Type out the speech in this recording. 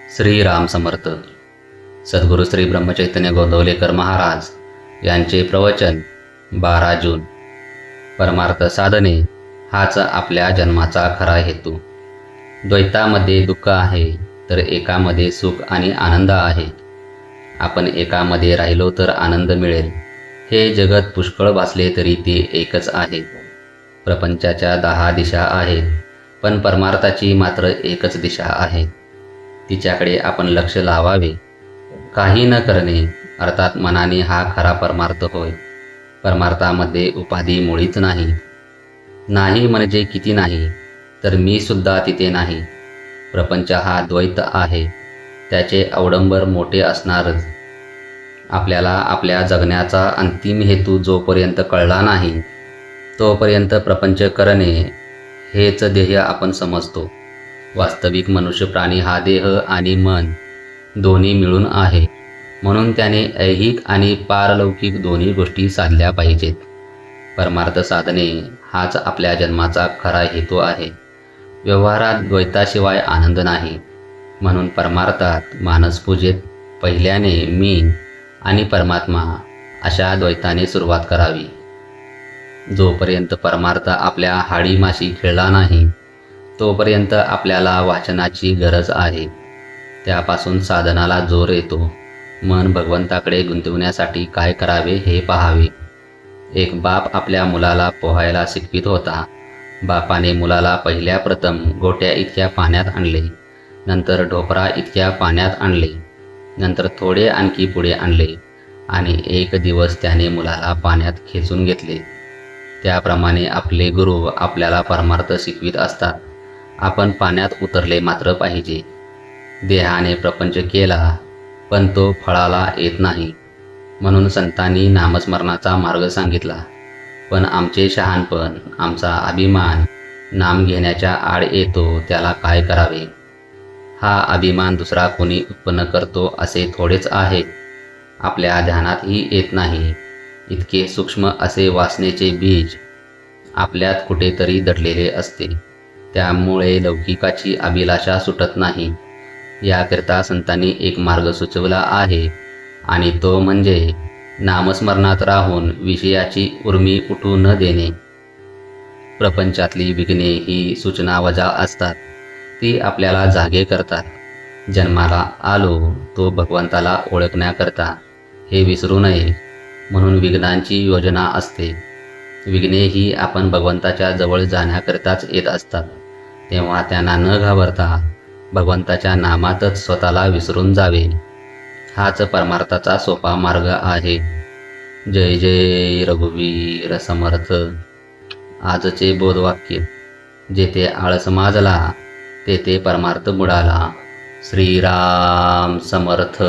श्रीराम समर्थ. सद्गुरू श्री ब्रह्मचैतन्य गोंदवलेकर महाराज यांचे प्रवचन 12 जून. परमार्थ साधने हाच आपल्या जन्माचा खरा हेतू. द्वैतामध्ये दुःख आहे तर एकामध्ये सुख आणि आनंद आहे. आपण एकामध्ये राहिलो तर आनंद मिळेल. हे जगत पुष्कळ भासले तरी ते एकच आहे. प्रपंचाच्या 10 दिशा आहेत, पण परमार्थाची मात्र एकच दिशा आहे. तिच्याकडे आपण लक्ष लावावे. काही न करणे अर्थात मनाने हा खरा परमार्थ होय. परमार्थामध्ये उपाधी मुळीच नाही. नाही म्हणजे किती नाही, तर मी सुद्धा तिथे नाही. प्रपंच हा द्वैत आहे, त्याचे अवडंबर मोठे असणारच. आपल्याला आपल्या जगण्याचा अंतिम हेतू जोपर्यंत कळला नाही तोपर्यंत प्रपंच करणे हेच ध्येय आपण समजतो. वास्तविक मनुष्य प्राणी हा देह आणि मन दोन्ही मिळून आहे, म्हणून त्याने ऐहिक आणि पारलौकिक दोन्ही गोष्टी साधल्या पाहिजेत. परमार्थ साधने हाच आपल्या जन्माचा खरा हेतू आहे. व्यवहारात द्वैताशिवाय आनंद नाही, म्हणून परमार्थात मानसपूजेत पहिल्याने मी आणि परमात्मा अशा द्वैताने सुरुवात करावी. जोपर्यंत परमार्थ आपल्या हाडीमाशी खेळला नाही तोपर्यंत आपल्याला वाचनाची गरज आहे. त्यापासून साधनाला जोर येतो. मन भगवंताकडे गुंतवण्यासाठी काय करावे हे पाहावे. एक बाप आपल्या मुलाला पोहायला शिकवित होता. बापाने मुलाला पहिल्या प्रथम गोट्या इतक्या पाण्यात आणले, नंतर ढोपरा इतक्या पाण्यात आणले, नंतर थोडे आणखी पुढे आणले आणि एक दिवस त्याने मुलाला पाण्यात खेचून घेतले. त्याप्रमाणे आपले गुरु आपल्याला परमार्थ शिकवित असतात. आपण पाण्यात उतरले मात्र पाहिजे. देहाने प्रपंच केला पण तो फळाला येत नाही, म्हणून संतांनी नामस्मरणाचा मार्ग सांगितला. पण आमचे शहाणपण, आमचा अभिमान नाम घेण्याच्या आड येतो, त्याला काय करावे? हा अभिमान दुसरा कोणी उत्पन्न करतो असे थोडेच आहे. आपल्या ध्यानातही येत नाही. इतके सूक्ष्म असे वासनेचे बीज आपल्यात कुठेतरी दडलेले असते. त्यामुळे लौकिकाची अभिलाषा सुटत नाही. याकरिता संतांनी एक मार्ग सुचवला आहे, आणि तो म्हणजे नामस्मरणात राहून विषयाची उर्मी उठू न देणे. प्रपंचातली विघ्ने ही सूचना वजा असतात. ती आपल्याला जागे करतात. जन्माला आलो तो भगवंताला ओळखण्याकरता, हे विसरू नये. म्हणून विघ्नांची योजना असते. विघ्ने ही आपण भगवंताच्या जवळ जाण्याकरताच येत असतात. तेव्हा त्यांना न घाबरता भगवंताच्या नामातच स्वतःला विसरून जावे. हाच परमार्थाचा सोपा मार्ग आहे. जय जय रघुवीर समर्थ. आजचे बोधवाक्य: जेथे आळस माजला तेथे परमार्थ बुडाला. श्रीराम समर्थ.